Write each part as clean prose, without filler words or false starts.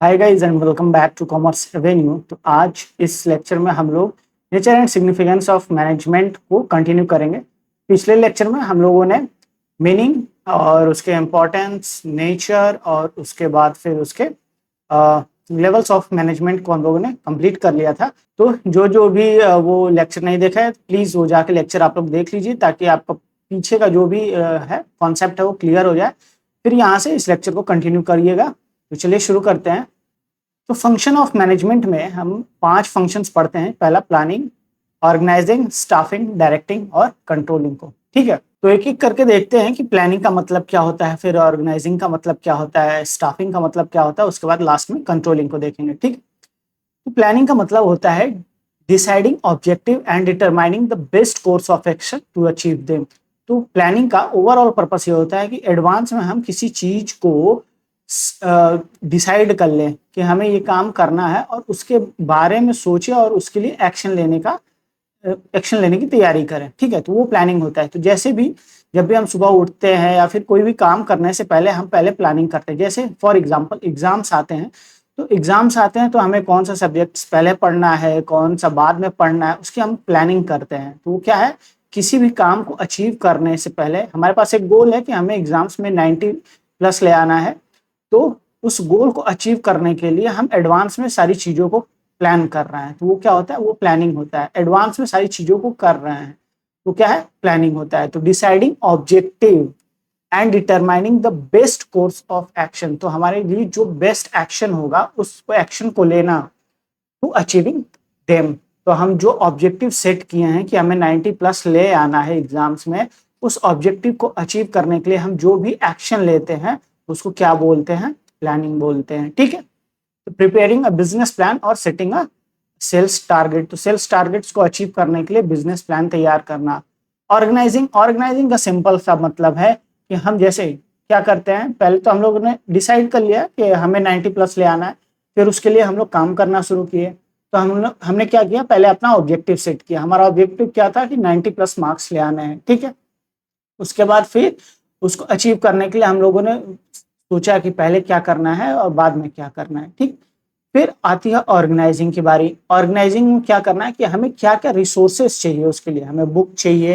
Hi guys and welcome back to Commerce Avenue. तो आज इस लेक्चर में हम लोग nature and significance of management को कंटिन्यू करेंगे। पिछले लेक्चर में हम लोगों ने मीनिंग और उसके इम्पोर्टेंस, नेचर और उसके बाद फिर उसके लेवल्स ऑफ मैनेजमेंट को हम लोगों ने कंप्लीट कर लिया था। तो जो जो भी वो लेक्चर नहीं देखा है प्लीज़ वो जाके लेक्चर आप लोग देख लीजिए ताकि आपका पीछे का जो भी है कॉन्सेप्ट है वो क्लियर हो जाए। फिर यहाँ से इस लेक्चर को कंटिन्यू करिएगा। तो चलिए शुरू करते हैं। तो फंक्शन ऑफ मैनेजमेंट में हम 5 फंक्शंस पढ़ते हैं। पहला प्लानिंग, ऑर्गेनाइजिंग, स्टाफिंग, डायरेक्टिंग और कंट्रोलिंग को। ठीक है, तो एक एक करके देखते हैं कि प्लानिंग का मतलब क्या होता है, फिर ऑर्गेनाइजिंग का मतलब क्या होता है, स्टाफिंग का मतलब क्या होता है, उसके बाद लास्ट में कंट्रोलिंग को देखेंगे। ठीक, तो प्लानिंग का मतलब होता है deciding objective and determining the best course of action to achieve them. तो प्लानिंग का ओवरऑल पर्पस ये होता है कि एडवांस में हम किसी चीज को डिसाइड कर लें कि हमें ये काम करना है और उसके बारे में सोचे और उसके लिए एक्शन लेने की तैयारी करें। ठीक है, तो वो प्लानिंग होता है। तो जैसे भी जब भी हम सुबह उठते हैं या फिर कोई भी काम करने से पहले हम पहले प्लानिंग करते हैं। जैसे फॉर एग्जांपल एग्जाम्स आते हैं, तो एग्जाम्स आते हैं तो हमें कौन सा सब्जेक्ट्स पहले पढ़ना है, कौन सा बाद में पढ़ना है, उसकी हम प्लानिंग करते हैं। तो वो क्या है, किसी भी काम को अचीव करने से पहले हमारे पास एक गोल है कि हमें एग्जाम्स में 90 प्लस ले आना है। तो उस गोल को अचीव करने के लिए हम एडवांस में सारी चीज़ों को प्लान कर रहे हैं। तो वो क्या होता है, वो प्लानिंग होता है। एडवांस में सारी चीज़ों को कर रहे हैं तो क्या है, प्लानिंग होता है। तो deciding objective and determining the best course of action, तो हमारे लिए जो बेस्ट एक्शन होगा उस एक्शन को लेना टू अचीविंग देम। तो हम जो ऑब्जेक्टिव सेट किए हैं कि हमें 90 प्लस ले आना है एग्जाम्स में, उस ऑब्जेक्टिव को अचीव करने के लिए हम जो भी एक्शन लेते हैं उसको क्या बोलते हैं, प्लानिंग बोलते हैं। ठीक है, तो प्रिपेयरिंग अ बिजनेस प्लान और सेटिंग अ सेल्स टारगेट, तो सेल्स टारगेट्स को अचीव करने के लिए बिजनेस प्लान तैयार करना। ऑर्गेनाइजिंग का सिंपल सा मतलब है कि हम जैसे क्या करते हैं, पहले तो हम लोगों ने डिसाइड कर लिया कि हमें 90 प्लस ले आना है, फिर उसके लिए हम लोग काम करना शुरू किए। तो हमने क्या किया, पहले अपना ऑब्जेक्टिव सेट किया। हमारा ऑब्जेक्टिव क्या था कि 90 प्लस मार्क्स ले आने हैं। ठीक है, उसके बाद फिर उसको अचीव करने के लिए हम लोगों ने सोचा कि पहले क्या करना है और बाद में क्या करना है। ठीक, फिर आती है ऑर्गेनाइजिंग की बारी। ऑर्गेनाइजिंग में क्या करना है कि हमें क्या क्या रिसोर्सेस चाहिए, उसके लिए हमें बुक चाहिए,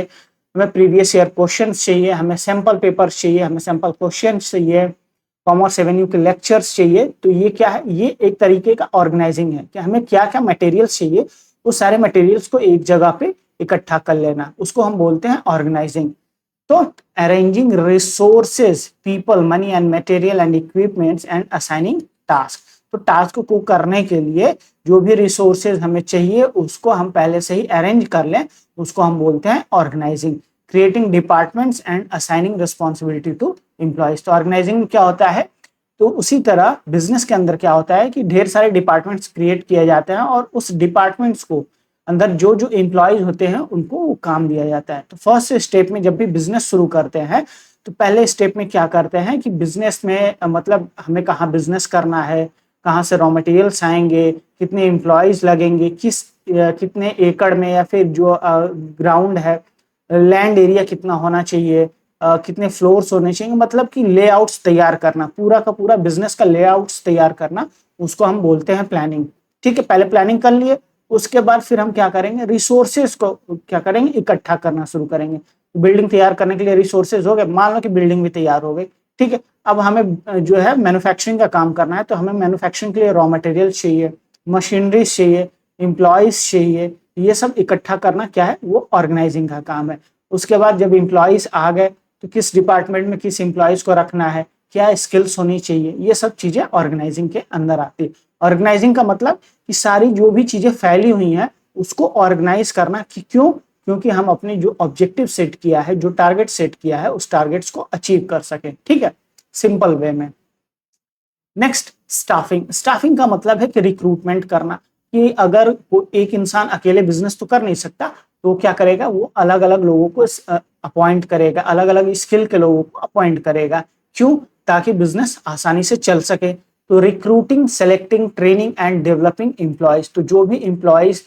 हमें प्रीवियस ईयर क्वेश्चंस चाहिए, हमें सैंपल पेपर्स चाहिए, हमें सैंपल क्वेश्चंस चाहिए, कॉमर्स एवेन्यू के लेक्चर्स चाहिए। तो ये क्या है, ये एक तरीके का ऑर्गेनाइजिंग है कि हमें क्या क्या मटेरियल्स चाहिए, उस सारे मटेरियल्स को एक जगह पे इकट्ठा कर लेना, उसको हम बोलते हैं ऑर्गेनाइजिंग। तो arranging resources, people, money and material and equipments and assigning task, तो टास्क को करने के लिए जो भी रिसोर्सेज हमें चाहिए उसको हम पहले से ही अरेंज कर लें, उसको हम बोलते हैं organizing. Creating departments and assigning responsibility to employees, तो ऑर्गेनाइजिंग क्या होता है, तो उसी तरह बिजनेस के अंदर क्या होता है कि ढेर सारे डिपार्टमेंट्स क्रिएट किए जाते हैं और उस डिपार्टमेंट्स को अंदर जो जो एम्प्लॉयज होते हैं उनको वो काम दिया जाता है। तो फर्स्ट स्टेप में जब भी बिजनेस शुरू करते हैं तो पहले स्टेप में क्या करते हैं कि बिजनेस में मतलब हमें कहाँ बिजनेस करना है, कहाँ से रॉ मटेरियल्स आएंगे, कितने एम्प्लॉयज लगेंगे, कितने एकड़ में या फिर जो ग्राउंड है, लैंड एरिया कितना होना चाहिए, कितने फ्लोर्स होने चाहिए, मतलब कि लेआउट्स तैयार करना, पूरा का पूरा बिजनेस का लेआउट्स तैयार करना, उसको हम बोलते हैं प्लानिंग। ठीक है, पहले प्लानिंग कर लिए, उसके बाद फिर हम क्या करेंगे, रिसोर्सेज को क्या करेंगे, इकट्ठा करना शुरू करेंगे। बिल्डिंग तैयार करने के लिए रिसोर्सेज हो गए, मान लो कि बिल्डिंग भी तैयार हो गई। ठीक है, अब हमें जो है मैन्युफैक्चरिंग का काम करना है, तो हमें मैन्युफैक्चरिंग के लिए रॉ मटेरियल चाहिए, मशीनरीज चाहिए, एम्प्लॉयज चाहिए, ये सब इकट्ठा करना क्या है, वो ऑर्गेनाइजिंग का काम है। उसके बाद जब एम्प्लॉयज आ गए तो किस डिपार्टमेंट में किस एम्प्लॉयज को रखना है, क्या स्किल्स होनी चाहिए, ये सब चीजें ऑर्गेनाइजिंग के अंदर आती है। ऑर्गेनाइजिंग का मतलब कि सारी जो भी चीजें फैली हुई हैं उसको ऑर्गेनाइज करना, कि क्यों, क्योंकि हम अपने जो ऑब्जेक्टिव सेट किया है, जो टारगेट सेट किया है, उस टारगेट्स को अचीव कर सके। ठीक है, सिंपल वे में। Next staffing. स्टाफिंग का मतलब है कि रिक्रूटमेंट करना, कि अगर एक इंसान अकेले बिजनेस तो कर नहीं सकता, तो क्या करेगा, वो अलग अलग लोगों को अपॉइंट करेगा, अलग अलग स्किल के लोगों को अपॉइंट करेगा। क्यों, ताकि बिजनेस आसानी से चल सके। तो recruiting, selecting, training and developing employees, तो जो भी एम्प्लॉयज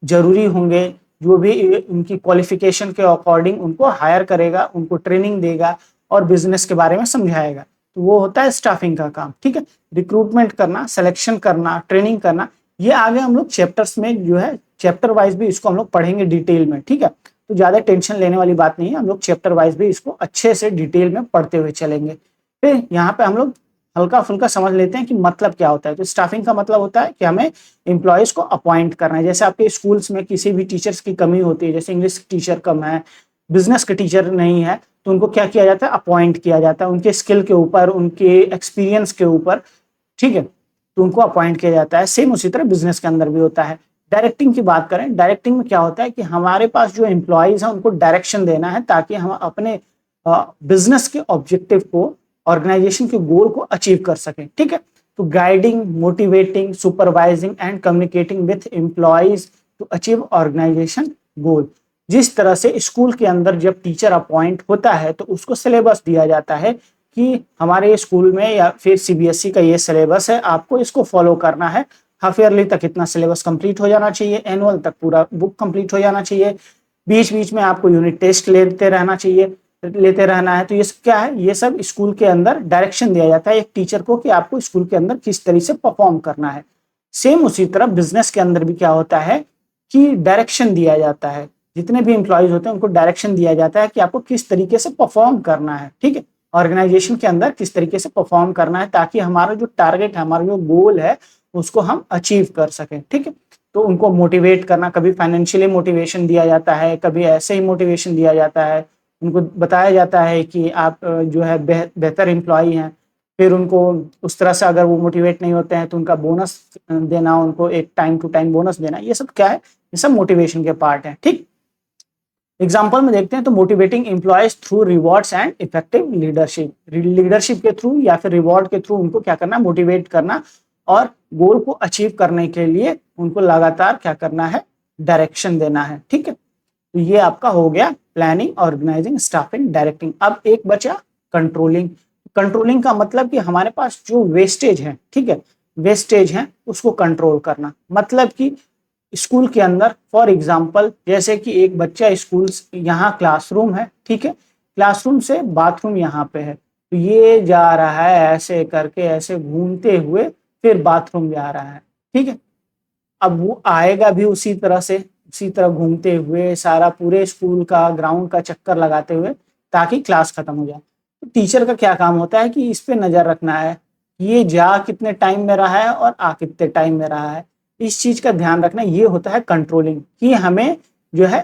जरूरी होंगे, जो भी उनकी क्वालिफिकेशन के अकॉर्डिंग उनको हायर करेगा, उनको ट्रेनिंग देगा और बिजनेस के बारे में समझाएगा। तो वो होता है स्टाफिंग का काम, ठीक है। रिक्रूटमेंट करना, सिलेक्शन करना, ट्रेनिंग करना, ये आगे हम लोग चैप्टर्स में जो है चैप्टर वाइज भी इसको हम लोग पढ़ेंगे डिटेल में, ठीक है। तो ज्यादा टेंशन लेने वाली बात नहीं है, हम लोग चैप्टर वाइज भी इसको अच्छे से डिटेल में पढ़ते हुए चलेंगे। फिर यहाँ पे हम लोग हल्का फुल्का समझ लेते हैं कि मतलब क्या होता है। तो स्टाफिंग का मतलब होता है कि हमें एम्प्लॉयज को अपॉइंट करना है। जैसे आपके स्कूल्स में किसी भी टीचर्स की कमी होती है, जैसे इंग्लिश टीचर कम है, बिजनेस के टीचर नहीं है, तो उनको क्या किया जाता है, अपॉइंट किया जाता है उनके स्किल के ऊपर, उनके एक्सपीरियंस के ऊपर, ठीक है। तो उनको अपॉइंट किया जाता है। सेम उसी तरह बिजनेस के अंदर भी होता है। डायरेक्टिंग की बात करें, डायरेक्टिंग में क्या होता है कि हमारे पास जो एम्प्लॉयज हैं उनको डायरेक्शन देना है ताकि हम अपने बिजनेस के ऑब्जेक्टिव को, ऑर्गेनाइजेशन के गोल को अचीव कर सकें, ठीक है। तो guiding, motivating, supervising and communicating with employees to achieve organisation goal. जिस तरह से स्कूल के अंदर जब टीचर अपॉइंट होता है तो उसको सिलेबस दिया जाता है कि हमारे स्कूल में या फिर सीबीएसई का ये सिलेबस है, आपको इसको फॉलो करना है। हाफ ईयरली तक इतना सिलेबस कंप्लीट हो जाना चाहिए, एनुअल तक पूरा बुक कंप्लीट हो जाना चाहिए, बीच बीच में आपको यूनिट टेस्ट लेते रहना चाहिए, लेते रहना है। तो ये सब क्या है, ये सब स्कूल के अंदर डायरेक्शन दिया जाता है एक टीचर को कि आपको स्कूल के अंदर किस तरीके से परफॉर्म करना है। सेम उसी तरह बिजनेस के अंदर भी क्या होता है कि डायरेक्शन दिया जाता है। जितने भी एम्प्लॉयज होते हैं उनको डायरेक्शन दिया जाता है कि आपको किस तरीके से परफॉर्म करना है, ठीक है। ऑर्गेनाइजेशन के अंदर किस तरीके से परफॉर्म करना है ताकि हमारा जो टारगेट है, हमारा जो गोल है, उसको हम अचीव कर सकें, ठीक है। तो उनको मोटिवेट करना, कभी फाइनेंशियली मोटिवेशन दिया जाता है, कभी ऐसे ही मोटिवेशन दिया जाता है। उनको बताया जाता है कि आप जो है बेहतर एम्प्लॉई हैं। फिर उनको उस तरह से अगर वो मोटिवेट नहीं होते हैं तो उनका बोनस देना, उनको एक टाइम टू टाइम बोनस देना, ये सब क्या है, ये सब मोटिवेशन के पार्ट है, ठीक। एग्जाम्पल में देखते हैं तो motivating employees through rewards and effective leadership. Leadership के थ्रू या फिर रिवॉर्ड के थ्रू उनको क्या करना, मोटिवेट करना और गोल को अचीव करने के लिए उनको लगातार क्या करना है, डायरेक्शन देना है, ठीक है। तो ये आपका हो गया प्लानिंग, ऑर्गेनाइजिंग, स्टाफिंग, डायरेक्टिंग। अब एक बचा कंट्रोलिंग। कंट्रोलिंग का मतलब कि हमारे पास जो वेस्टेज है, ठीक है, वेस्टेज है उसको कंट्रोल करना। मतलब कि स्कूल के अंदर फॉर एग्जांपल जैसे कि एक बच्चा स्कूल, यहाँ क्लासरूम है, ठीक है, क्लासरूम से बाथरूम यहाँ पे है, तो ये जा रहा है ऐसे करके, ऐसे घूमते हुए फिर बाथरूम जा रहा है, ठीक है। अब वो आएगा भी उसी तरह से, उसी तरह घूमते हुए सारा पूरे स्कूल का ग्राउंड का चक्कर लगाते हुए ताकि क्लास खत्म हो जाए। तो टीचर का क्या काम होता है कि इस पे नजर रखना है, ये जा कितने टाइम में रहा है और आ कितने टाइम में रहा है, इस चीज का ध्यान रखना। ये होता है कंट्रोलिंग, कि हमें जो है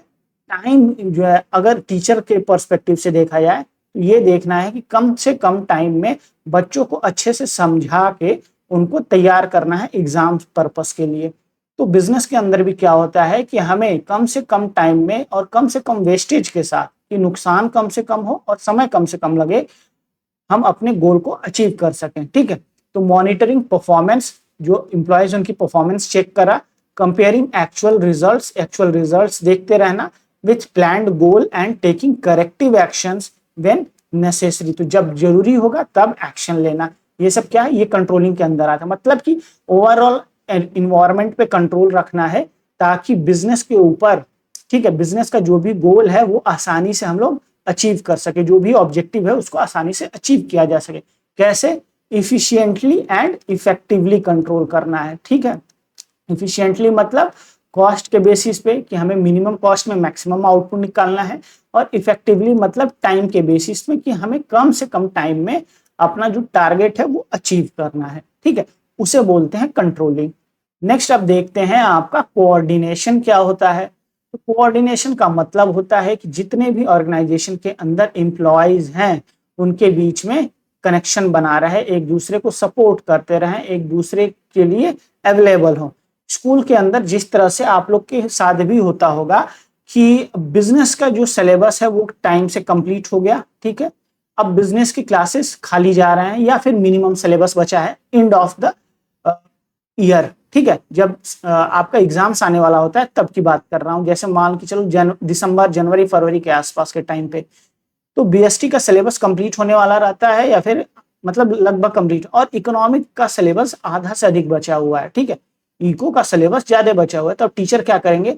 टाइम जो है, अगर टीचर के पर्सपेक्टिव से देखा जाए तो ये देखना है कि कम से कम टाइम में बच्चों को अच्छे से समझा के उनको तैयार करना है एग्जाम पर्पस के लिए। तो बिजनेस के अंदर भी क्या होता है कि हमें कम से कम टाइम में और कम से कम वेस्टेज के साथ, कि नुकसान कम से कम हो और समय कम से कम लगे, हम अपने गोल को अचीव कर सकें, ठीक है। तो मॉनिटरिंग परफॉर्मेंस, जो एम्प्लॉयज उनकी परफॉर्मेंस चेक करा, कंपेयरिंग एक्चुअल रिजल्ट्स देखते रहना with planned goal and taking corrective actions when necessary. तो जब जरूरी होगा तब एक्शन लेना, ये सब क्या है, ये कंट्रोलिंग के अंदर आता है। मतलब कि ओवरऑल इन्वायरमेंट पे कंट्रोल रखना है ताकि बिजनेस के ऊपर, ठीक है, बिजनेस का जो भी गोल है वो आसानी से हम लोग अचीव कर सके, जो भी ऑब्जेक्टिव है उसको आसानी से अचीव किया जा सके। कैसे, इफिशिएंटली एंड इफेक्टिवली कंट्रोल करना है, ठीक है। इफिशिएंटली मतलब कॉस्ट के बेसिस पे कि हमें मिनिमम कॉस्ट में मैक्सिमम आउटपुट निकालना है, और इफेक्टिवली मतलब टाइम के बेसिस में कि हमें कम से कम टाइम में अपना जो टारगेट है वो अचीव करना है, ठीक है, उसे बोलते हैं कंट्रोलिंग। नेक्स्ट अब देखते हैं आपका कोऑर्डिनेशन क्या होता है। तो कोऑर्डिनेशन का मतलब होता है कि जितने भी ऑर्गेनाइजेशन के अंदर एम्प्लॉयज हैं उनके बीच में कनेक्शन बना रहे, एक दूसरे को सपोर्ट करते रहें, एक दूसरे के लिए अवेलेबल हो। स्कूल के अंदर जिस तरह से आप लोग के साथ भी होता होगा कि बिजनेस का जो सिलेबस है वो टाइम से कंप्लीट हो गया, ठीक है, अब बिजनेस की क्लासेस खाली जा रहे हैं या फिर मिनिमम सिलेबस बचा है एंड ऑफ द ईयर, ठीक है, जब आपका एग्जाम्स आने वाला होता है तब की बात कर रहा हूं। जैसे मान के चलो दिसंबर, जनवरी, फरवरी के आसपास के टाइम पे तो बीएसटी का सिलेबस कंप्लीट होने वाला रहता है, या फिर मतलब लगभग कंप्लीट, और इकोनॉमिक का सिलेबस आधा से अधिक बचा हुआ है, ठीक है, इको का सिलेबस ज्यादा बचा हुआ है। तो टीचर क्या करेंगे,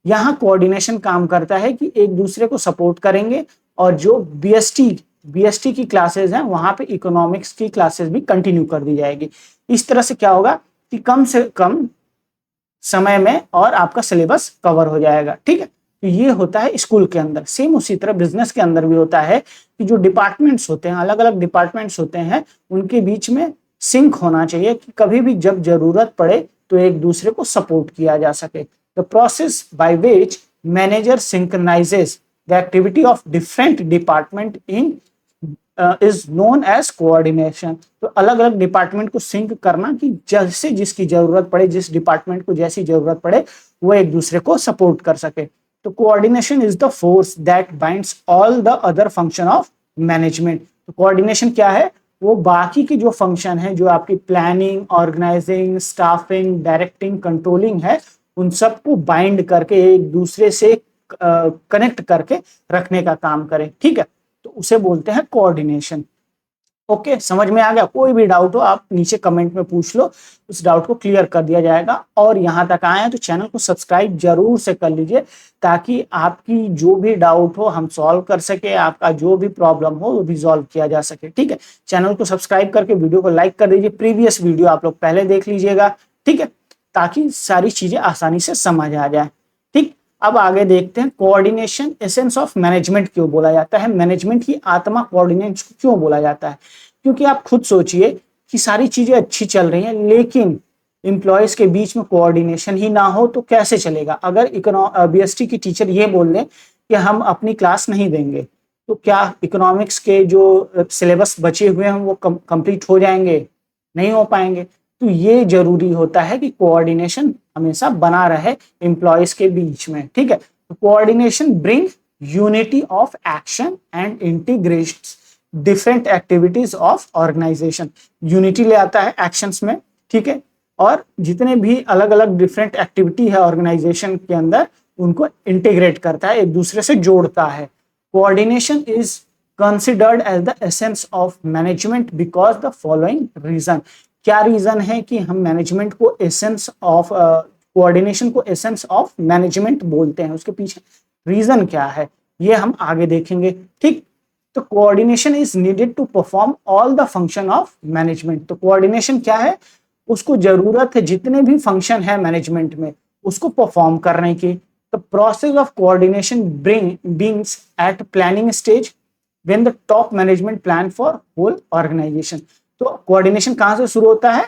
यहाँ कोऑर्डिनेशन काम करता है कि एक दूसरे को सपोर्ट करेंगे, और जो बीएसटी बीएसटी की क्लासेस हैं वहां पे इकोनॉमिक्स की क्लासेस भी कंटिन्यू कर दी जाएगी। इस तरह से क्या होगा कि कम से कम समय में और आपका सिलेबस कवर हो जाएगा। ठीक है, तो ये होता है स्कूल के अंदर। सेम उसी तरह बिजनेस के अंदर भी होता है कि जो डिपार्टमेंट्स होते हैं, अलग अलग डिपार्टमेंट्स होते हैं, उनके बीच में सिंक होना चाहिए कि कभी भी जब जरूरत पड़े तो एक दूसरे को सपोर्ट किया जा सके। The process by which manager synchronises the activity of different department in is known as coordination. तो अलग अलग डिपार्टमेंट को सिंक करना कि जैसे जिसकी जरूरत पड़े, जिस डिपार्टमेंट को जैसी जरूरत पड़े वो एक दूसरे को सपोर्ट कर सके। तो coordination is the force that binds all the other function of management. तो कोऑर्डिनेशन क्या है, वो बाकी की जो फंक्शन है, जो आपकी planning, organizing, staffing, directing, controlling है, उन सबको बाइंड करके एक दूसरे से कनेक्ट करके रखने का काम करें। ठीक है, तो उसे बोलते हैं कोऑर्डिनेशन। ओके, समझ में आ गया? कोई भी डाउट हो आप नीचे कमेंट में पूछ लो, उस डाउट को क्लियर कर दिया जाएगा। और यहाँ तक आए हैं तो चैनल को सब्सक्राइब जरूर से कर लीजिए ताकि आपकी जो भी डाउट हो हम सॉल्व कर सके, आपका जो भी प्रॉब्लम हो वो भी सॉल्व किया जा सके। ठीक है, चैनल को सब्सक्राइब करके वीडियो को लाइक कर दीजिए। प्रीवियस वीडियो आप लोग पहले देख लीजिएगा, ठीक है, ताकि सारी चीजें आसानी से समझ आ जाए। ठीक, अब आगे देखते हैं कोऑर्डिनेशन एसेंस ऑफ मैनेजमेंट क्यों बोला जाता है, मैनेजमेंट की आत्मा कोऑर्डिनेट क्यों बोला जाता है। क्योंकि आप खुद सोचिए कि सारी चीजें अच्छी चल रही हैं लेकिन एम्प्लॉयज के बीच में कोऑर्डिनेशन ही ना हो तो कैसे चलेगा। अगर बीएसटी की टीचर ये बोल दें कि हम अपनी क्लास नहीं देंगे तो क्या इकोनॉमिक्स के जो सिलेबस बचे हुए हैं वो कंप्लीट हो जाएंगे? नहीं हो पाएंगे। तो ये जरूरी होता है कि कोऑर्डिनेशन हमेशा बना रहे एम्प्लॉयज के बीच में। ठीक है, तो coordination bring unity of action and integrates different activities of organization. Unity ले आता है एक्शंस में, ठीक है, और जितने भी अलग अलग डिफरेंट एक्टिविटी है ऑर्गेनाइजेशन के अंदर उनको इंटीग्रेट करता है, एक दूसरे से जोड़ता है। Coordination is considered as the essence of management because the following reason. क्या रीजन है कि हम मैनेजमेंट को एसेंस ऑफ कोऑर्डिनेशन को एसेंस ऑफ मैनेजमेंट बोलते हैं, उसके पीछे रीजन क्या है ये हम आगे देखेंगे। ठीक, तो coordination is needed to perform all the function of management. तो कोऑर्डिनेशन क्या है, उसको जरूरत है जितने भी फंक्शन है मैनेजमेंट में उसको परफॉर्म करने की। The process of coordination begins at planning stage when the top management plan for whole organization. तो कोऑर्डिनेशन कहां से शुरू होता है?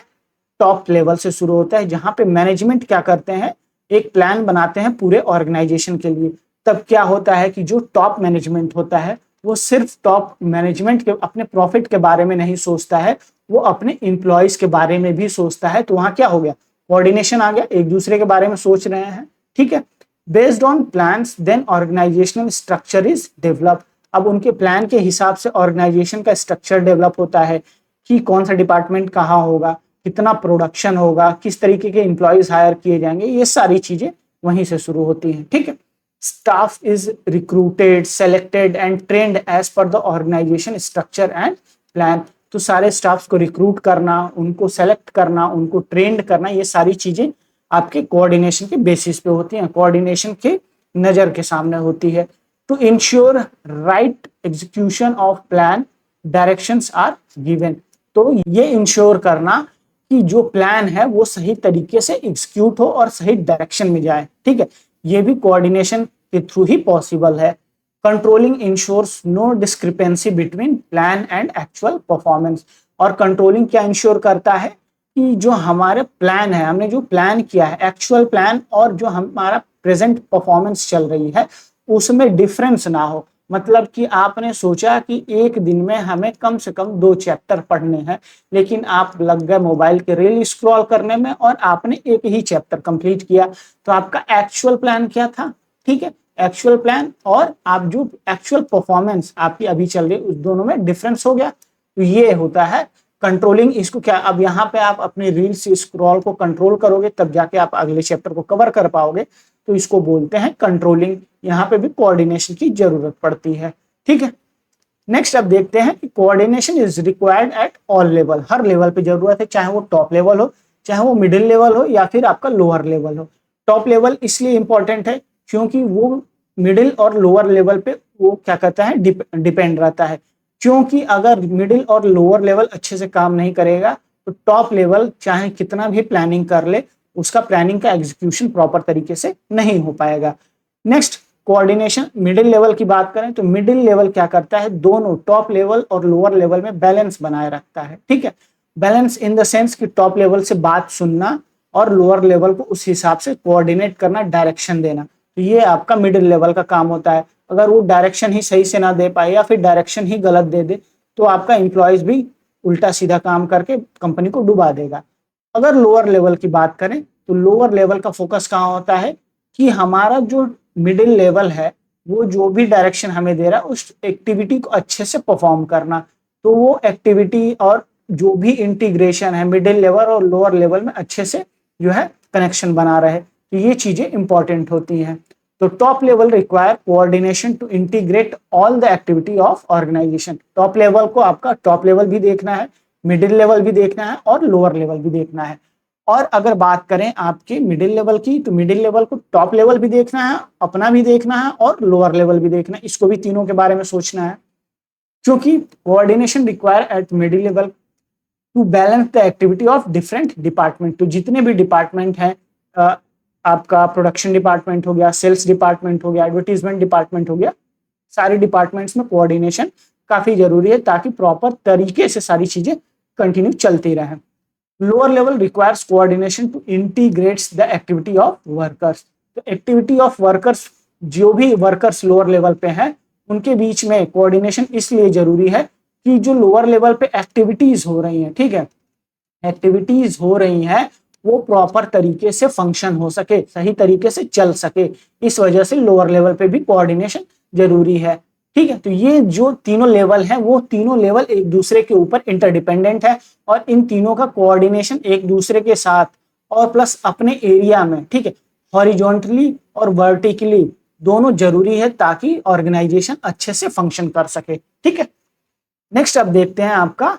टॉप लेवल से शुरू होता है, जहां पे मैनेजमेंट क्या करते हैं, एक प्लान बनाते हैं पूरे ऑर्गेनाइजेशन के लिए। तब क्या होता है कि जो टॉप मैनेजमेंट होता है वो सिर्फ टॉप मैनेजमेंट के अपने प्रॉफिट के बारे में नहीं सोचता है, वो अपने एम्प्लॉयज के बारे में भी सोचता है। तो वहां क्या हो गया, कोऑर्डिनेशन आ गया, एक दूसरे के बारे में सोच रहे हैं। ठीक है, based on plans then organizational structure is develop. अब उनके प्लान के हिसाब से ऑर्गेनाइजेशन का स्ट्रक्चर डेवलप होता है कि कौन सा डिपार्टमेंट कहाँ होगा, कितना प्रोडक्शन होगा, किस तरीके के एम्प्लॉयज हायर किए जाएंगे, ये सारी चीजें वहीं से शुरू होती हैं। ठीक है, staff is recruited, selected and trained as per the organization structure and plan। तो सारे स्टाफ्स को रिक्रूट करना, उनको सेलेक्ट करना, उनको ट्रेंड करना, ये सारी चीजें आपके कोऑर्डिनेशन के बेसिस पे होती हैं, कोऑर्डिनेशन के नजर के सामने होती है। To ensure right execution of plan directions are given. तो ये इंश्योर करना कि जो प्लान है वो सही तरीके से एग्जीक्यूट हो और सही डायरेक्शन में जाए। ठीक है, ये भी कोऑर्डिनेशन के थ्रू ही पॉसिबल है। Controlling ensures no discrepancy between plan and actual performance. और कंट्रोलिंग क्या इंश्योर करता है कि जो हमारे प्लान है, हमने जो प्लान किया है, एक्चुअल प्लान और जो हमारा प्रेजेंट परफॉर्मेंस चल रही है उसमें डिफरेंस ना हो। मतलब कि आपने सोचा कि एक दिन में हमें कम से कम 2 चैप्टर पढ़ने हैं, लेकिन आप लग गए मोबाइल के रील स्क्रॉल करने में और आपने एक ही चैप्टर कंप्लीट किया। तो आपका एक्चुअल प्लान क्या था? ठीक है, एक्चुअल प्लान और आप जो एक्चुअल परफॉर्मेंस आपकी अभी चल रही है उस दोनों में डिफरेंस हो गया। तो ये होता है कंट्रोलिंग। इसको क्या, अब यहाँ पे आप अपने रील्स स्क्रॉल को कंट्रोल करोगे तब जाके आप अगले चैप्टर को कवर कर पाओगे, तो इसको बोलते हैं कंट्रोलिंग। यहाँ पे भी कोऑर्डिनेशन की जरूरत पड़ती है। ठीक है, नेक्स्ट अब देखते हैं कि coordination is required at all level. Her level पे जरूरत है, चाहे वो टॉप लेवल हो, चाहे वो मिडिल लेवल हो या फिर आपका लोअर लेवल हो। टॉप लेवल इसलिए इंपॉर्टेंट है क्योंकि वो मिडिल और लोअर लेवल पे वो क्या कहता है डिपेंड रहता है। क्योंकि अगर मिडिल और लोअर लेवल अच्छे से काम नहीं करेगा तो टॉप लेवल चाहे कितना भी प्लानिंग कर ले, उसका प्लानिंग का एग्जीक्यूशन प्रॉपर तरीके से नहीं हो पाएगा। Next, coordination. मिडिल लेवल की बात करें तो मिडिल लेवल क्या करता है, दोनों टॉप लेवल और लोअर लेवल में बैलेंस बनाए रखता है। ठीक है, बैलेंस इन द सेंस कि टॉप लेवल से बात सुनना और लोअर लेवल को उस हिसाब से कोऑर्डिनेट करना, डायरेक्शन देना। तो ये आपका मिडिल लेवल का काम होता है। अगर वो डायरेक्शन ही सही से ना दे पाए या फिर डायरेक्शन ही गलत दे दे तो आपका एम्प्लॉयज भी उल्टा सीधा काम करके कंपनी को डुबा देगा। अगर लोअर लेवल की बात करें तो लोअर लेवल का फोकस कहाँ होता है कि हमारा जो मिडिल लेवल है वो जो भी डायरेक्शन हमें दे रहा है उस एक्टिविटी को अच्छे से परफॉर्म करना। तो वो एक्टिविटी और जो भी इंटीग्रेशन है मिडिल लेवल और लोअर लेवल में अच्छे से जो है कनेक्शन बना रहे, तो ये चीजें इंपॉर्टेंट होती हैं। तो top level require coordination to integrate all the activity of organization. Top level को आपका टॉप लेवल भी देखना है, मिडिल लेवल भी देखना है और लोअर लेवल भी देखना है। और अगर बात करें आपके मिडिल लेवल की तो मिडिल लेवल को टॉप लेवल भी देखना है, अपना भी देखना है और लोअर लेवल भी देखना है, इसको भी तीनों के बारे में सोचना है। क्योंकि coordination require at middle level to balance the activity of different department. तो जितने भी डिपार्टमेंट हैं, आपका प्रोडक्शन डिपार्टमेंट हो गया, सेल्स डिपार्टमेंट हो गया, एडवर्टीजमेंट डिपार्टमेंट हो गया, सारे डिपार्टमेंट्स में कोऑर्डिनेशन काफी जरूरी है ताकि प्रॉपर तरीके से सारी चीजें कंटिन्यू चलती रहे। Lower level requires coordination to integrates the activity of workers. तो एक्टिविटी ऑफ वर्कर्स, जो भी वर्कर्स लोअर लेवल पे हैं उनके बीच में कोऑर्डिनेशन इसलिए जरूरी है कि जो लोअर लेवल पे एक्टिविटीज हो रही हैं, ठीक है, एक्टिविटीज हो रही हैं वो प्रॉपर तरीके से फंक्शन हो सके, सही तरीके से चल सके। इस वजह से लोअर लेवल पे भी कोऑर्डिनेशन जरूरी है। ठीक है, तो ये जो तीनों लेवल हैं वो तीनों लेवल एक दूसरे के ऊपर इंटरडिपेंडेंट है और इन तीनों का कोऑर्डिनेशन एक दूसरे के साथ और प्लस अपने एरिया में, ठीक है, हॉरिजॉन्टली और वर्टिकली दोनों जरूरी है ताकि ऑर्गेनाइजेशन अच्छे से फंक्शन कर सके। ठीक है, नेक्स्ट अब देखते हैं आपका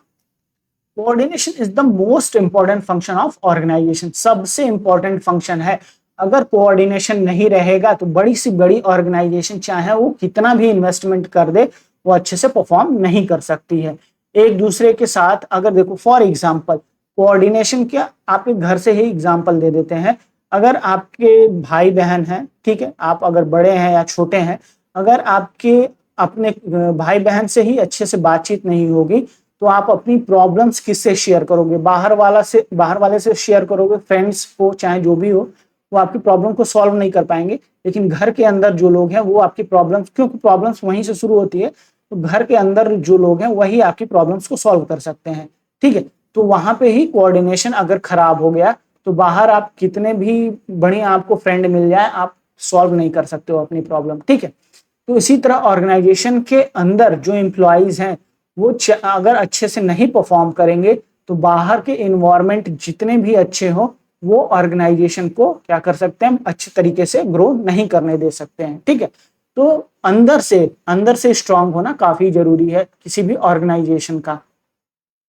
coordination is the most important function of organization. सबसे इंपॉर्टेंट फंक्शन है। अगर कोऑर्डिनेशन नहीं रहेगा तो बड़ी सी बड़ी ऑर्गेनाइजेशन चाहे वो कितना भी इन्वेस्टमेंट कर दे वो अच्छे से परफॉर्म नहीं कर सकती है। एक दूसरे के साथ अगर देखो फॉर एग्जांपल कोऑर्डिनेशन, क्या आपके घर से ही एग्जांपल दे देते हैं। अगर आपके भाई बहन हैं, ठीक है, आप अगर बड़े हैं या छोटे हैं, अगर आपके अपने भाई बहन से ही अच्छे से बातचीत नहीं होगी तो आप अपनी प्रॉब्लम्स किससे शेयर करोगे? बाहर वाले से शेयर करोगे, फ्रेंड्स को चाहे जो भी हो, वो आपकी प्रॉब्लम को सॉल्व नहीं कर पाएंगे। लेकिन घर के अंदर जो लोग हैं वो आपकी प्रॉब्लम्स, क्योंकि प्रॉब्लम्स वहीं से शुरू होती है, तो घर के अंदर जो लोग हैं वही आपकी प्रॉब्लम्स को सॉल्व कर सकते हैं। ठीक है, तो वहां पे ही कोऑर्डिनेशन अगर खराब हो गया तो बाहर आप कितने भी बढ़िया आपको फ्रेंड मिल जाए, आप सॉल्व नहीं कर सकते हो अपनी प्रॉब्लम। ठीक है, तो इसी तरह ऑर्गेनाइजेशन के अंदर जो एम्प्लॉयज हैं वो अगर अच्छे से नहीं परफॉर्म करेंगे तो बाहर के इन्वायरमेंट जितने भी अच्छे हो वो ऑर्गेनाइजेशन को क्या कर सकते हैं, अच्छे तरीके से ग्रो नहीं करने दे सकते हैं। ठीक है, तो अंदर से स्ट्रांग होना काफी जरूरी है किसी भी ऑर्गेनाइजेशन का।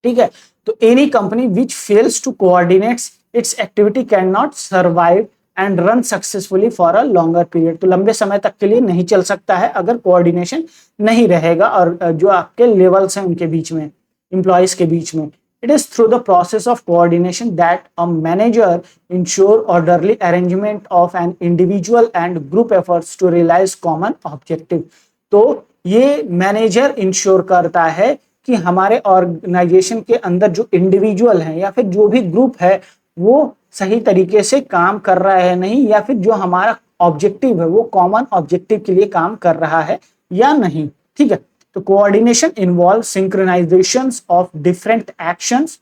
ठीक है, तो any company which fails to coordinate its activity can not survive and run successfully for a longer period. तो लंबे समय तक के लिए नहीं चल सकता है अगर कोऑर्डिनेशन नहीं रहेगा और जो आपके लेवल्स हैं उनके बीच में, एम्प्लॉयज के बीच में। It is through the process of coordination that a manager ensure orderly arrangement of an individual and group efforts to realize common objective। तो ये मैनेजर इंश्योर करता है कि हमारे ऑर्गेनाइजेशन के अंदर जो इंडिविजुअल है या फिर जो भी ग्रुप है वो सही तरीके से काम कर रहा है नहीं, या फिर जो हमारा ऑब्जेक्टिव है वो कॉमन ऑब्जेक्टिव के लिए काम कर रहा है या नहीं। ठीक है, तो coordination involves synchronizations of different actions,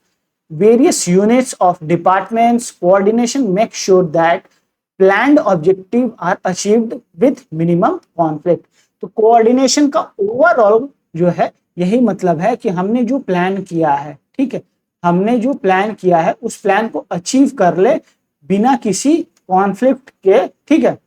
various units of departments. Coordination makes sure that planned objectives are achieved with minimum conflict। तो coordination का ओवरऑल जो है यही मतलब है कि हमने जो प्लान किया है, ठीक है, हमने जो प्लान किया है उस प्लान को अचीव कर ले बिना किसी कॉन्फ्लिक्ट के। ठीक है,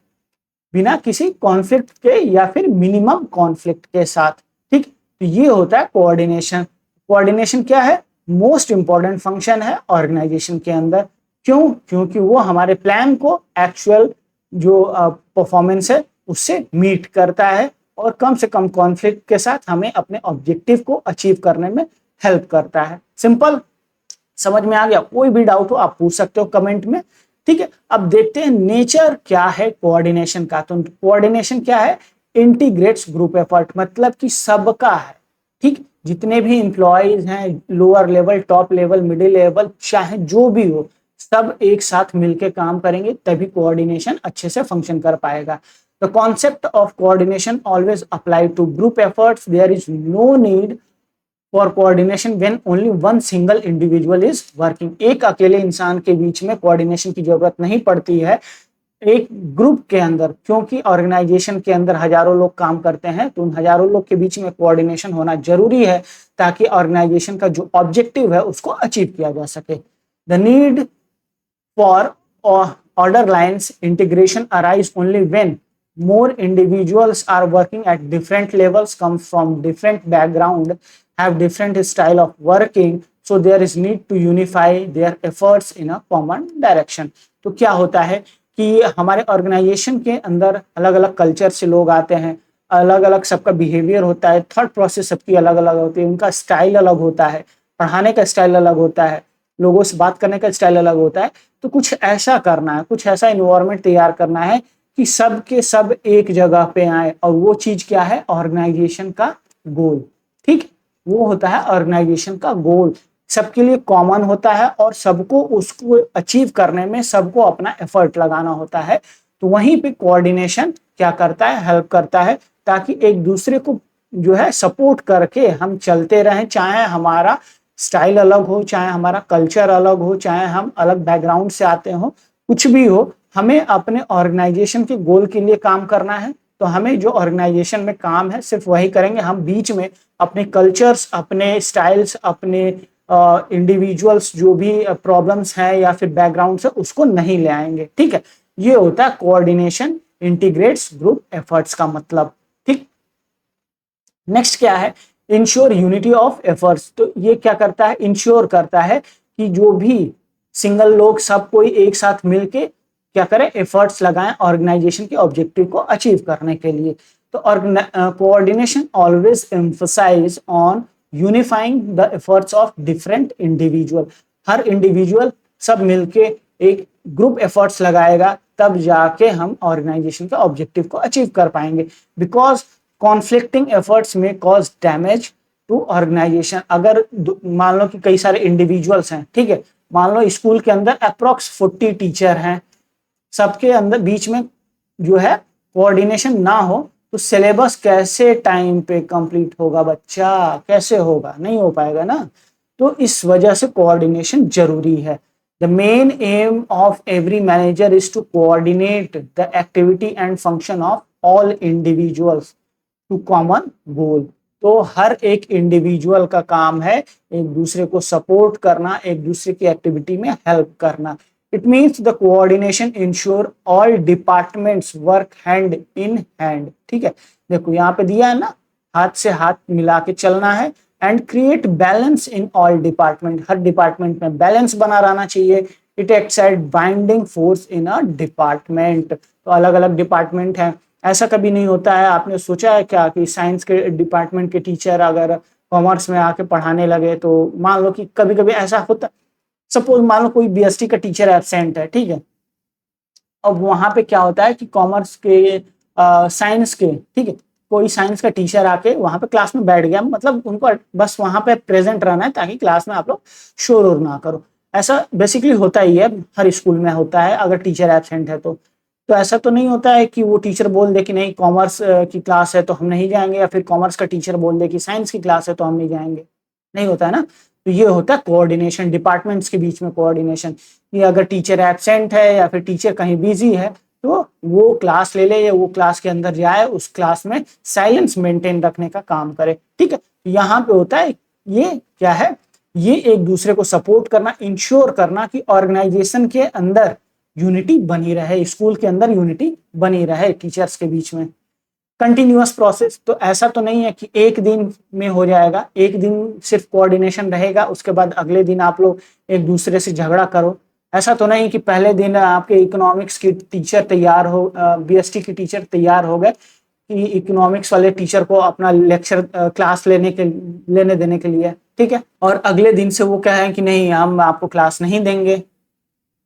बिना किसी कॉन्फ्लिक्ट के या फिर मिनिमम कॉन्फ्लिक्ट के साथ। ठीक, तो ये होता है कोऑर्डिनेशन। कोऑर्डिनेशन क्या है? मोस्ट इंपॉर्टेंट फंक्शन है ऑर्गेनाइजेशन के अंदर। क्यों? क्योंकि वो हमारे प्लान को एक्चुअल जो परफॉर्मेंस है उससे मीट करता है और कम से कम कॉन्फ्लिक्ट के साथ हमें अपने ऑब्जेक्टिव को अचीव करने में हेल्प करता है। सिंपल, समझ में आ गया? कोई भी डाउट हो आप पूछ सकते हो कमेंट में, ठीक है। अब देखते हैं नेचर क्या है कोऑर्डिनेशन का। तो कोऑर्डिनेशन क्या है? इंटीग्रेट्स ग्रुप एफर्ट, मतलब कि सबका है, ठीक। जितने भी इंप्लॉइज हैं, lower level, top level, middle level, चाहे जो भी हो, सब एक साथ मिलकर काम करेंगे तभी कोऑर्डिनेशन अच्छे से फंक्शन कर पाएगा। The concept of coordination always apply to group efforts. There is no need for coordination when only one single individual is working. एक अकेले इंसान के बीच में कोऑर्डिनेशन की जरूरत नहीं पड़ती है एक ग्रुप के अंदर, क्योंकि ऑर्गेनाइजेशन के अंदर हजारों लोग काम करते हैं, तो उन हजारों लोग के बीच में कोऑर्डिनेशन होना जरूरी है ताकि ऑर्गेनाइजेशन का जो ऑब्जेक्टिव है उसको अचीव किया जा सके। The need for order lines integration arise only when more individuals are working at different levels, come from different background, have different style of working, so there is need to unify their efforts in a common direction। तो क्या होता है कि हमारे organisation के अंदर अलग अलग कल्चर से लोग आते हैं, अलग अलग सबका बिहेवियर होता है, थॉट प्रोसेस सबकी अलग अलग होती है, उनका स्टाइल अलग होता है, पढ़ाने का स्टाइल अलग होता है, लोगों से बात करने का स्टाइल अलग होता है। तो कुछ ऐसा करना है, कुछ ऐसा इन्वायरमेंट तैयार करना है कि सब के सब एक जगह पे आए, और वो चीज क्या है? ऑर्गेनाइजेशन का गोल, ठीक। वो होता है ऑर्गेनाइजेशन का गोल, सबके लिए कॉमन होता है और सबको उसको अचीव करने में सबको अपना एफर्ट लगाना होता है। तो वहीं पे कोऑर्डिनेशन क्या करता है? हेल्प करता है, ताकि एक दूसरे को जो है सपोर्ट करके हम चलते रहें, चाहे हमारा स्टाइल अलग हो, चाहे हमारा कल्चर अलग हो, चाहे हम अलग बैकग्राउंड से आते हो, कुछ भी हो, हमें अपने ऑर्गेनाइजेशन के गोल के लिए काम करना है। तो हमें जो ऑर्गेनाइजेशन में काम है सिर्फ वही करेंगे, हम बीच में अपने कल्चर्स, अपने स्टाइल्स, अपने इंडिविजुअल्स जो भी प्रॉब्लम्स हैं या फिर बैकग्राउंड है उसको नहीं ले आएंगे, ठीक है। ये होता है कोऑर्डिनेशन इंटीग्रेट्स ग्रुप एफर्ट्स का मतलब, ठीक। नेक्स्ट क्या है? Ensure unity of efforts. तो ये क्या करता है? इंश्योर करता है कि जो भी सिंगल लोग सब कोई एक साथ मिलके क्या करें? एफर्ट्स लगाएं ऑर्गेनाइजेशन के ऑब्जेक्टिव को अचीव करने के लिए। तो coordination always emphasize on unifying the efforts of different individual. हर इंडिविजुअल सब मिलके एक ग्रुप एफर्ट्स लगाएगा, तब जाके हम ऑर्गेनाइजेशन के ऑब्जेक्टिव को अचीव कर पाएंगे। बिकॉज कॉन्फ्लिक्टिंग एफर्ट्स में कॉज डैमेज टू ऑर्गेनाइजेशन। अगर मान लो कि कई सारे इंडिविजुअल्स हैं, ठीक है, मान लो स्कूल के अंदर अप्रोक्स 40 टीचर हैं, सबके अंदर बीच में जो है कोऑर्डिनेशन ना हो तो सिलेबस कैसे टाइम पे कंप्लीट होगा बच्चा? कैसे होगा? नहीं हो पाएगा ना। तो इस वजह से कोऑर्डिनेशन जरूरी है। The main aim of every manager is to coordinate the activity and function of all individuals to common goal. तो हर एक इंडिविजुअल का काम है एक दूसरे को सपोर्ट करना, एक दूसरे की एक्टिविटी में हेल्प करना। It means the coordination ensure all departments work hand in hand, ठीक है। देखो यहाँ पे दिया है ना, हाथ से हाथ मिला के चलना है, and create balance in all department. हर डिपार्टमेंट में बैलेंस बना रहना चाहिए। It acts as binding force in a department. तो अलग अलग डिपार्टमेंट है, ऐसा कभी नहीं होता है। आपने सोचा है क्या कि साइंस के डिपार्टमेंट के टीचर अगर कॉमर्स में आके पढ़ाने लगे, तो मान लो कि कभी कभी ऐसा होता, सपोज मान लो कोई बीएसटी का टीचर एब्सेंट है, ठीक है। अब वहां पे क्या होता है कि कॉमर्स के साइंस के, ठीक है, कोई साइंस का टीचर आके वहां पे क्लास में बैठ गया, मतलब उनको बस वहां पे प्रेजेंट रहना है ताकि क्लास में आप लोग शोर और ना करो। ऐसा बेसिकली होता ही है, हर स्कूल में होता है अगर टीचर एब्सेंट है तो ऐसा तो नहीं होता है कि वो टीचर बोल दे कि नहीं कॉमर्स की क्लास है तो हम नहीं जाएंगे, या फिर कॉमर्स का टीचर बोल दे कि साइंस की क्लास है तो हम नहीं जाएंगे, नहीं होता है ना। तो ये होता है कोऑर्डिनेशन, डिपार्टमेंट्स के बीच में कोऑर्डिनेशन। कि अगर टीचर एब्सेंट है या फिर टीचर कहीं बिजी है तो वो क्लास ले ले या वो क्लास के अंदर जाए, उस क्लास में साइलेंस मेंटेन रखने का काम करे, ठीक है। यहाँ पे होता है ये क्या है, ये एक दूसरे को सपोर्ट करना, इंश्योर करना कि ऑर्गेनाइजेशन के अंदर यूनिटी बनी रहे, स्कूल के अंदर यूनिटी बनी रहे टीचर्स के बीच में। कंटिन्यूअस प्रोसेस, तो ऐसा तो नहीं है कि एक दिन में हो जाएगा, एक दिन सिर्फ कोऑर्डिनेशन रहेगा उसके बाद अगले दिन आप लोग एक दूसरे से झगड़ा करो। ऐसा तो नहीं कि पहले दिन आपके इकोनॉमिक्स की टीचर तैयार हो, बीएसटी की टीचर तैयार हो गए कि इकोनॉमिक्स वाले टीचर को अपना लेक्चर क्लास लेने देने के लिए, ठीक है, और अगले दिन से वो क्या है कि नहीं हम आपको क्लास नहीं देंगे।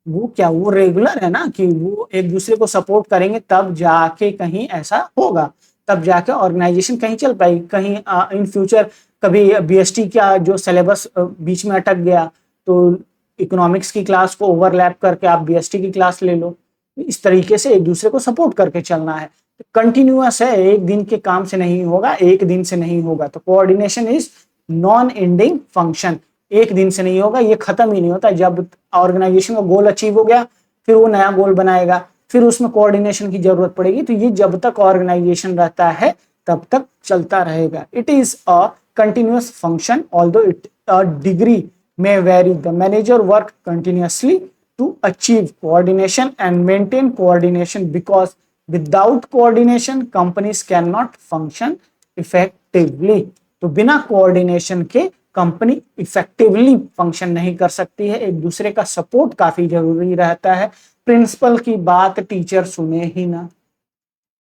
वो क्या, वो रेगुलर है ना कि वो एक दूसरे को सपोर्ट करेंगे तब जाके कहीं ऐसा होगा, तब जाके ऑर्गेनाइजेशन कहीं चल पाएगी। कहीं इन फ्यूचर कभी बीएसटी का जो सिलेबस बीच में अटक गया तो इकोनॉमिक्स की क्लास को ओवरलैप करके आप बीएसटी की क्लास ले लो। इस तरीके से एक दूसरे को सपोर्ट करके चलना है। कंटिन्यूअस है, एक दिन के काम से नहीं होगा, एक दिन से नहीं होगा। तो coordination is non ending function, एक दिन से नहीं होगा, ये खत्म ही नहीं होता। जब ऑर्गेनाइजेशन का गोल अचीव हो गया फिर वो नया गोल बनाएगा, फिर उसमें कोऑर्डिनेशन की जरूरत पड़ेगी। तो ये जब तक ऑर्गेनाइजेशन रहता है तब तक चलता रहेगा। It is a continuous function although it a degree may vary. The manager work continuously to achieve coordination and maintain coordination because without coordination companies cannot function effectively. तो बिना कोऑर्डिनेशन के कंपनी इफेक्टिवली फंक्शन नहीं कर सकती है। एक दूसरे का सपोर्ट काफी जरूरी रहता है। प्रिंसिपल की बात टीचर सुने ही ना,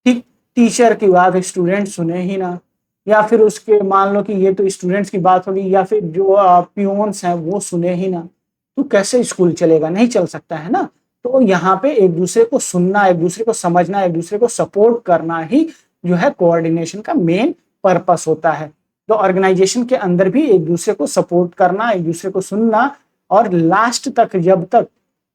ठीक, टीचर की बात स्टूडेंट सुने ही ना, या फिर उसके मान लो कि ये तो स्टूडेंट्स की बात होगी, या फिर जो पियोन्स हैं वो सुने ही ना, तो कैसे स्कूल चलेगा, नहीं चल सकता है ना। तो यहाँ पे एक दूसरे को सुनना, एक दूसरे को समझना, एक दूसरे को सपोर्ट करना ही जो है कोऑर्डिनेशन का मेन पर्पस होता है। तो ऑर्गेनाइजेशन के अंदर भी एक दूसरे को सपोर्ट करना, एक दूसरे को सुनना, और लास्ट तक जब तक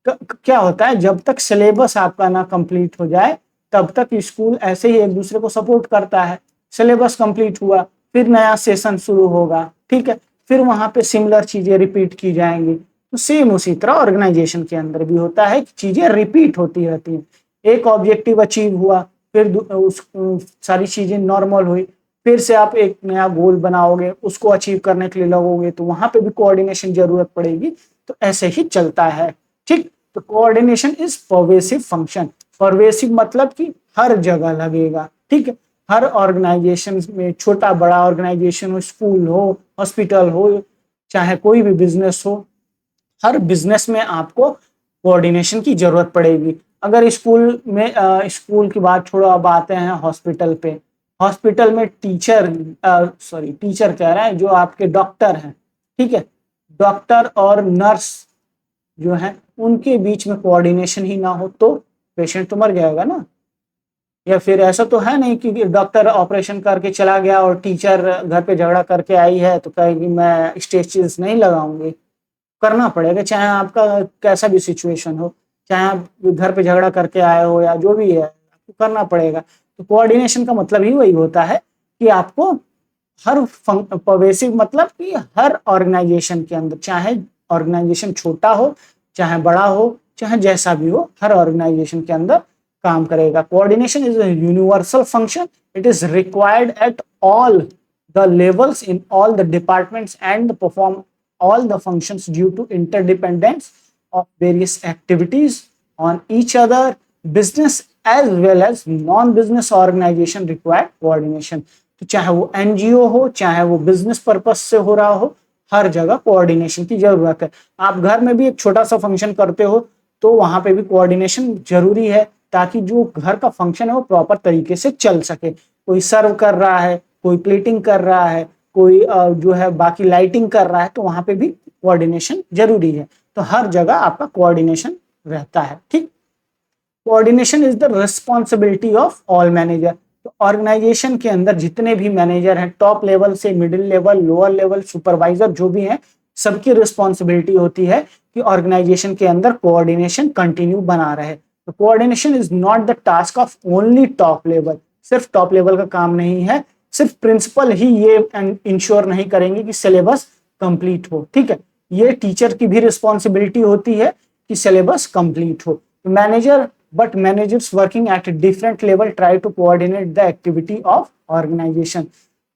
क्या होता है, जब तक सिलेबस आपका ना कंप्लीट हो जाए तब तक स्कूल ऐसे ही एक दूसरे को सपोर्ट करता है। सिलेबस कंप्लीट हुआ फिर नया सेशन शुरू होगा, ठीक है, फिर वहां पे सिमिलर चीजें रिपीट की जाएंगी। तो सेम उसी तरह ऑर्गेनाइजेशन के अंदर भी होता है कि चीजें रिपीट होती रहती हैं। एक ऑब्जेक्टिव अचीव हुआ, फिर उस सारी चीजें नॉर्मल हुई, फिर से आप एक नया गोल बनाओगे, उसको अचीव करने के लिए लगोगे, तो वहां पे भी कोऑर्डिनेशन जरूरत पड़ेगी। तो ऐसे ही चलता है, ठीक। तो coordination is pervasive function. Pervasive मतलब कि हर जगह लगेगा, ठीक है, हर ऑर्गेनाइजेशन में, छोटा बड़ा ऑर्गेनाइजेशन हो, स्कूल हो, हॉस्पिटल हो, चाहे कोई भी बिजनेस हो, हर बिजनेस में आपको कोऑर्डिनेशन की जरूरत पड़ेगी। अगर स्कूल में स्कूल की बात छोड़ो, अब आते हैं हॉस्पिटल पे। हॉस्पिटल में टीचर कह रहा है, जो आपके डॉक्टर हैं, ठीक है, डॉक्टर और नर्स जो है उनके बीच में कोऑर्डिनेशन ही ना हो तो पेशेंट तो मर जाएगा ना। या फिर ऐसा तो है नहीं कि डॉक्टर ऑपरेशन करके चला गया और टीचर घर पे झगड़ा करके आई है तो कहेगी मैं स्टिचेस नहीं लगाऊंगी। करना पड़ेगा, चाहे आपका कैसा भी सिचुएशन हो, चाहे आप घर पे झगड़ा करके आए हो या जो भी है, आपको करना पड़ेगा। तो कोऑर्डिनेशन का मतलब ही वही होता है कि आपको हर परवेसिव मतलब कि हर ऑर्गेनाइजेशन के अंदर, चाहे ऑर्गेनाइजेशन छोटा हो चाहे बड़ा हो, चाहे जैसा भी हो, हर ऑर्गेनाइजेशन के अंदर काम करेगा। Coordination is a universal function, it is required at all the levels in all the departments and perform all the functions due to interdependence of various activities on each other. Business as well as non-business organization require coordination. तो चाहे वो NGO हो, चाहे वो business purpose से हो रहा हो, हर जगह कोऑर्डिनेशन की जरूरत है। आप घर में भी एक छोटा सा फंक्शन करते हो तो वहां पे भी कोऑर्डिनेशन जरूरी है, ताकि जो घर का फंक्शन है वो प्रॉपर तरीके से चल सके। कोई सर्व कर रहा है, कोई प्लेटिंग कर रहा है, कोई जो है बाकी लाइटिंग कर रहा है, तो वहां पे भी कोऑर्डिनेशन जरूरी है। तो हर जगह आपका कोऑर्डिनेशन रहता है, ठीक। Coordination is the responsibility of all manager. तो ऑर्गेनाइजेशन के अंदर जितने भी मैनेजर हैं, टॉप लेवल से middle level, lower level, supervisor जो भी हैं, सबकी रिस्पॉन्सिबिलिटी होती है कि ऑर्गेनाइजेशन के अंदर कोऑर्डिनेशन कंटिन्यू बना रहे। तो coordination is not the task of only top level. सिर्फ टॉप लेवल का काम नहीं है, सिर्फ प्रिंसिपल ही ये इंश्योर नहीं करेंगे कि सिलेबस कंप्लीट हो, ठीक है, ये टीचर की भी रिस्पॉन्सिबिलिटी होती है कि सिलेबस कंप्लीट हो। Manager but managers working at a different level try to coordinate the activity of organization.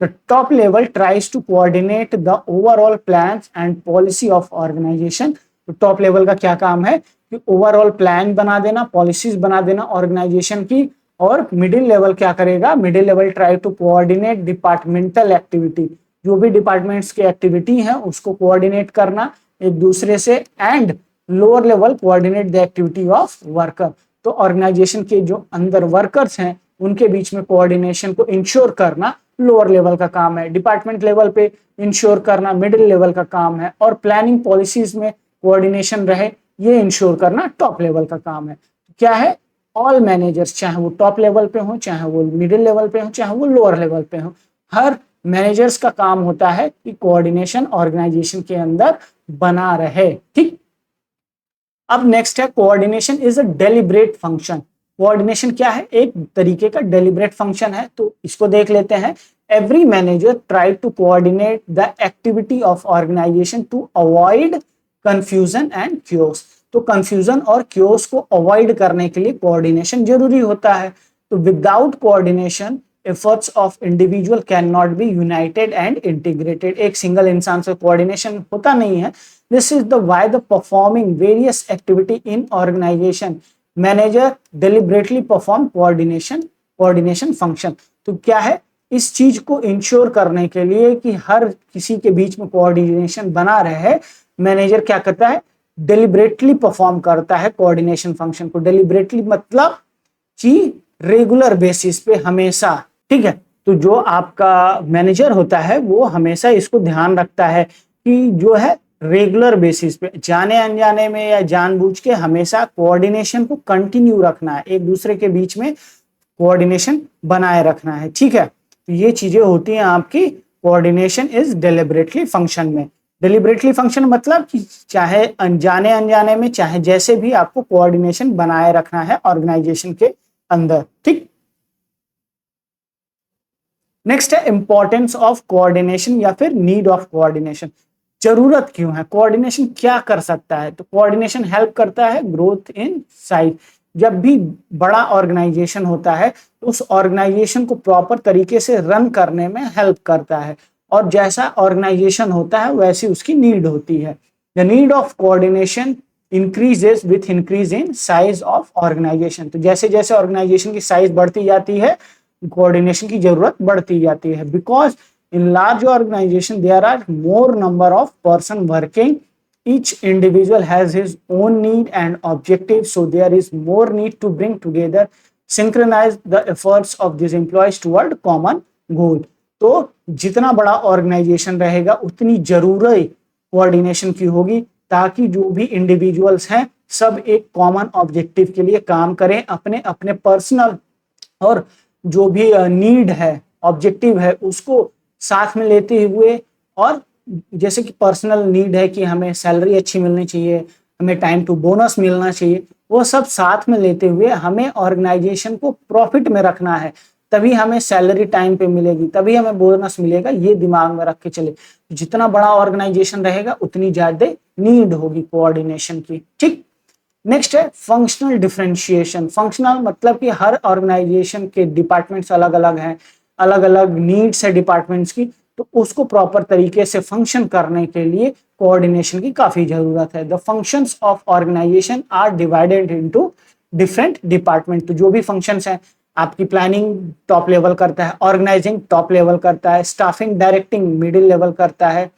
The top level tries to coordinate the overall plans and policy of organization. तो top level का क्या काम है कि overall plan बना देना, policies बना देना ऑर्गेनाइजेशन की। और मिडिल लेवल क्या करेगा, middle level try to coordinate departmental activity, जो भी डिपार्टमेंट्स की एक्टिविटी है उसको कोऑर्डिनेट करना एक दूसरे से। And lower level coordinate the activity of worker. तो ऑर्गेनाइजेशन के जो अंदर वर्कर्स हैं उनके बीच में कोऑर्डिनेशन को इंश्योर करना लोअर लेवल का काम है, डिपार्टमेंट लेवल पे इंश्योर करना मिडिल लेवल का काम है, और प्लानिंग पॉलिसीज में कोऑर्डिनेशन रहे ये इंश्योर करना टॉप लेवल का काम है। क्या है, ऑल मैनेजर्स, चाहे वो टॉप लेवल पे हो, चाहे वो मिडिल लेवल पे हो, चाहे वो लोअर लेवल पे हो, हर मैनेजर्स का काम होता है कि कोऑर्डिनेशन ऑर्गेनाइजेशन के अंदर बना रहे। ठीक, अब नेक्स्ट है coordination is a deliberate function. Coordination क्या है, एक तरीके का डेलिब्रेट फंक्शन है, तो इसको देख लेते हैं। Every manager try to coordinate the activity of organization to avoid confusion and chaos. तो कंफ्यूजन और क्योस को अवॉइड करने के लिए कोऑर्डिनेशन जरूरी होता है। तो without coordination efforts of individual can not be united and integrated. एक सिंगल इंसान से कोऑर्डिनेशन होता नहीं है। This is the why the performing various activity in organization manager deliberately perform coordination function. तो क्या है, इस चीज को इंश्योर करने के लिए कि हर किसी के बीच में कोऑर्डिनेशन बना रहे, मैनेजर क्या करता है, डिलिबरेटली परफॉर्म करता है कोऑर्डिनेशन फंक्शन को। डिलिबरेटली मतलब कि रेगुलर बेसिस पे हमेशा। ठीक है, तो जो आपका मैनेजर होता है वो हमेशा इसको ध्यान रखता है कि जो है रेगुलर बेसिस पे, जाने अनजाने में या जानबूझ के हमेशा कोऑर्डिनेशन को कंटिन्यू रखना है, एक दूसरे के बीच में कोऑर्डिनेशन बनाए रखना है। ठीक है, तो ये चीजें होती हैं आपकी कोऑर्डिनेशन इज डेलिबरेटली फंक्शन में। डेलिबरेटली फंक्शन मतलब कि चाहे अनजाने अनजाने में, चाहे जैसे भी आपको कोऑर्डिनेशन बनाए रखना है ऑर्गेनाइजेशन के अंदर। ठीक, नेक्स्ट है इंपॉर्टेंस ऑफ कोऑर्डिनेशन या फिर नीड ऑफ कोऑर्डिनेशन। जरूरत क्यों है, कोऑर्डिनेशन क्या कर सकता है। तो कोऑर्डिनेशन हेल्प करता है ग्रोथ इन साइज। जब भी बड़ा ऑर्गेनाइजेशन होता है तो उस ऑर्गेनाइजेशन को प्रॉपर तरीके से रन करने में हेल्प करता है, और जैसा ऑर्गेनाइजेशन होता है वैसी उसकी नीड होती है। The need of coordination increases with increase in size of organization. तो जैसे जैसे ऑर्गेनाइजेशन की साइज बढ़ती जाती है कोऑर्डिनेशन की जरूरत बढ़ती जाती है। Because in large organization there are more number of person working, each individual has his own need and objective, so there is more need to bring together, synchronize the efforts of these employees toward common goal। तो जितना बड़ा organisation रहेगा उतनी जरूरत coordination की होगी, ताकि जो भी इंडिविजुअल्स हैं सब एक कॉमन ऑब्जेक्टिव के लिए काम करें, अपने अपने पर्सनल और जो भी नीड है, ऑब्जेक्टिव है, उसको साथ में लेते हुए। और जैसे कि पर्सनल नीड है कि हमें सैलरी अच्छी मिलनी चाहिए, हमें टाइम टू बोनस मिलना चाहिए, वो सब साथ में लेते हुए हमें ऑर्गेनाइजेशन को प्रॉफिट में रखना है, तभी हमें सैलरी टाइम पे मिलेगी, तभी हमें बोनस मिलेगा, ये दिमाग में रख के चले। जितना बड़ा ऑर्गेनाइजेशन रहेगा उतनी ज्यादा नीड होगी कोऑर्डिनेशन की। ठीक, नेक्स्ट है फंक्शनल डिफरेंशिएशन। फंक्शनल मतलब कि हर ऑर्गेनाइजेशन के डिपार्टमेंट्स अलग अलग हैं, अलग अलग नीड्स है डिपार्टमेंट्स की, तो उसको प्रॉपर तरीके से फंक्शन करने के लिए कोऑर्डिनेशन की काफी जरूरत है। The functions of organization are divided into different department. तो जो भी फंक्शंस हैं, आपकी प्लानिंग टॉप लेवल करता है, ऑर्गेनाइजिंग टॉप लेवल करता है, स्टाफिंग डायरेक्टिंग मिडिल लेवल करता है,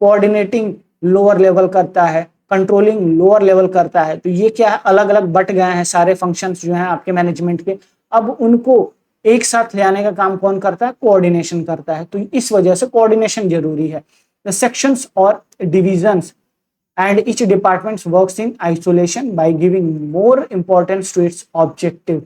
कोऑर्डिनेटिंग लोअर लेवल करता है, कंट्रोलिंग लोअर लेवल करता है। तो ये क्या है, अलग अलग बट गए हैं सारे फंक्शंस जो हैं आपके मैनेजमेंट के। अब उनको एक साथ ले आने का काम कौन करता है, कोऑर्डिनेशन करता है। तो इस वजह से कोऑर्डिनेशन जरूरी है। द सेक्शंस और divisions and each department works in isolation by giving more importance to its objective.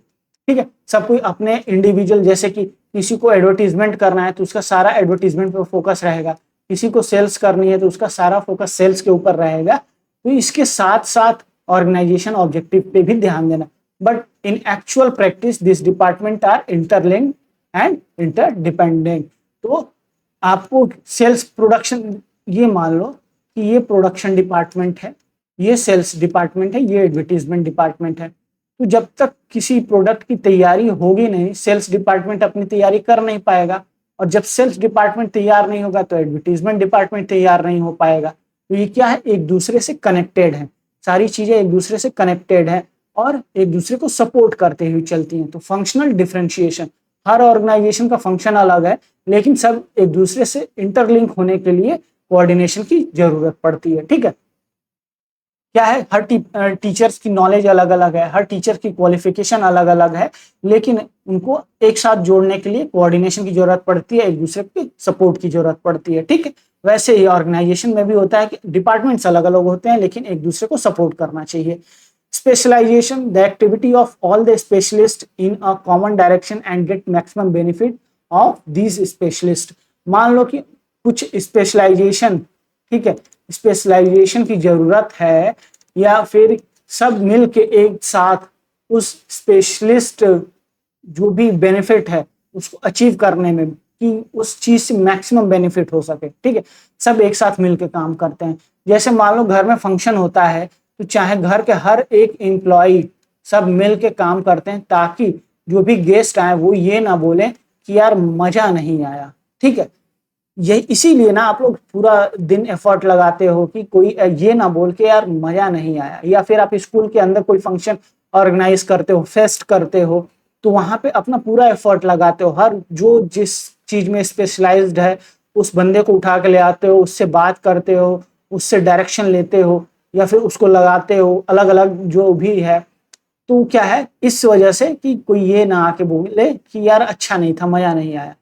ठीक है, सब कोई अपने इंडिविजुअल, जैसे कि किसी को एडवर्टीजमेंट करना है तो उसका सारा एडवर्टीजमेंट पे फोकस रहेगा, किसी को सेल्स करनी है तो उसका सारा फोकस सेल्स के ऊपर रहेगा। तो इसके साथ साथ ऑर्गेनाइजेशन ऑब्जेक्टिव पे भी ध्यान देना। But in actual practice this department are interlinked and interdependent. तो आपको सेल्स प्रोडक्शन, ये मान लो कि ये प्रोडक्शन डिपार्टमेंट है, ये सेल्स डिपार्टमेंट है, ये एडवर्टीजमेंट डिपार्टमेंट है। तो जब तक किसी प्रोडक्ट की तैयारी होगी नहीं, सेल्स डिपार्टमेंट अपनी तैयारी कर नहीं पाएगा, और जब सेल्स डिपार्टमेंट तैयार नहीं होगा तो एडवर्टीजमेंट डिपार्टमेंट तैयार नहीं हो पाएगा। तो ये क्या है, एक दूसरे से कनेक्टेड है, सारी चीजें एक दूसरे से कनेक्टेड है और एक दूसरे को सपोर्ट करते हुए चलती हैं। तो फंक्शनल डिफरेंशिएशन, हर ऑर्गेनाइजेशन का फंक्शन अलग है, लेकिन सब एक दूसरे से इंटरलिंक होने के लिए कोऑर्डिनेशन की जरूरत पड़ती है। ठीक है, क्या है, हर टीचर्स की नॉलेज अलग अलग है, हर टीचर की क्वालिफिकेशन अलग अलग है, लेकिन उनको एक साथ जोड़ने के लिए कोऑर्डिनेशन की जरूरत पड़ती है, एक दूसरे की सपोर्ट की जरूरत पड़ती है। ठीक है, वैसे ही ऑर्गेनाइजेशन में भी होता है कि डिपार्टमेंट्स अलग अलग होते हैं, लेकिन एक दूसरे को सपोर्ट करना चाहिए। Specialization, the activity of all the specialist in a common direction and get maximum benefit of these specialist. मान लो कि कुछ स्पेशलाइजेशन, ठीक है, स्पेशलाइजेशन की जरूरत है, या फिर सब मिल के एक साथ उस स्पेशलिस्ट जो भी बेनिफिट है उसको अचीव करने में, कि उस चीज से मैक्सिमम बेनिफिट हो सके। ठीक है, सब एक साथ मिलकर काम करते हैं। जैसे मान लो घर में फंक्शन होता है, तो चाहे घर के हर एक एम्प्लॉय सब मिल के काम करते हैं, ताकि जो भी गेस्ट आए वो ये ना बोले कि यार मजा नहीं आया। ठीक है, यही इसीलिए ना आप लोग पूरा दिन एफर्ट लगाते हो कि कोई ये ना बोल के यार मजा नहीं आया। या फिर आप स्कूल के अंदर कोई फंक्शन ऑर्गेनाइज करते हो, फेस्ट करते हो, तो वहां पे अपना पूरा एफर्ट लगाते हो, हर जो जिस चीज में स्पेशलाइज्ड है उस बंदे को उठा के ले आते हो, उससे बात करते हो, उससे डायरेक्शन लेते हो, या फिर उसको लगाते हो, अलग अलग जो भी है। तो क्या है, इस वजह से कि कोई ये ना आके बोले कि यार अच्छा नहीं था, मजा नहीं आया।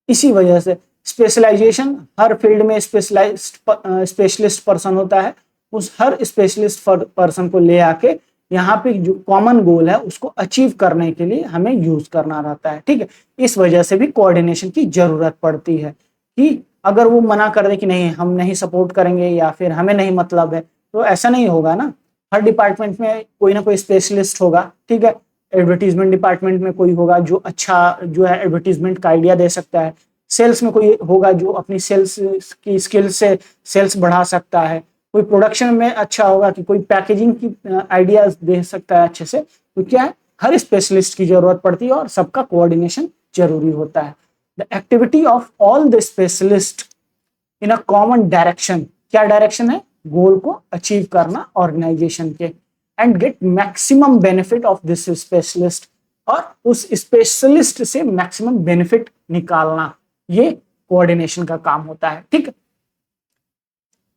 इसी वजह से स्पेशलाइजेशन, हर फील्ड में स्पेशलिस्ट पर्सन होता है, उस हर स्पेशलिस्ट पर्सन को ले आके यहाँ पे जो कॉमन गोल है उसको अचीव करने के लिए हमें यूज करना रहता है। ठीक है, इस वजह से भी कोऑर्डिनेशन की जरूरत पड़ती है, कि अगर वो मना कर दे कि नहीं हम नहीं सपोर्ट करेंगे या फिर हमें नहीं मतलब है, तो ऐसा नहीं होगा ना। हर डिपार्टमेंट में कोई ना कोई स्पेशलिस्ट होगा। ठीक है, एडवर्टीजमेंट डिपार्टमेंट में कोई होगा जो अच्छा जो है एडवर्टीजमेंट का आइडिया दे सकता है, सेल्स में कोई होगा जो अपनी सेल्स की स्किल से सेल्स बढ़ा सकता है, कोई प्रोडक्शन में अच्छा होगा कि कोई पैकेजिंग की आइडियाज दे सकता है अच्छे से। तो क्या है, हर स्पेशलिस्ट की जरूरत पड़ती है और सबका कोऑर्डिनेशन जरूरी होता है। The activity of all the specialist in a common direction, क्या डायरेक्शन है, गोल को अचीव करना ऑर्गेनाइजेशन के, and get maximum benefit of this specialist, और उस स्पेशलिस्ट से मैक्सिमम बेनिफिट निकालना, ये कोऑर्डिनेशन का काम होता है। ठीक है,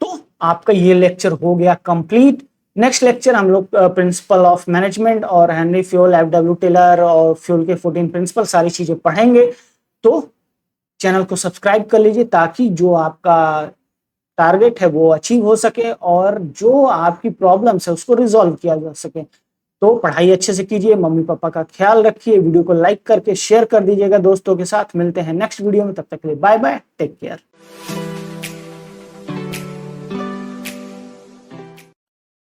तो आपका ये लेक्चर हो गया कंप्लीट। नेक्स्ट लेक्चर हम लोग प्रिंसिपल ऑफ मैनेजमेंट और हेनरी फ्यूल, एफडब्ल्यू टेलर और फ्यूल के 14 प्रिंसिपल, सारी चीजें पढ़ेंगे। तो चैनल को सब्सक्राइब कर लीजिए ताकि जो आपका टारगेट है वो अचीव हो सके और जो आपकी प्रॉब्लम्स है उसको रिजॉल्व किया जा सके। तो पढ़ाई अच्छे से कीजिए, मम्मी पापा का ख्याल रखिए, वीडियो को लाइक करके शेयर कर दीजिएगा दोस्तों के साथ। मिलते हैं नेक्स्ट वीडियो में, तब तक के लिए बाय बाय, टेक केयर।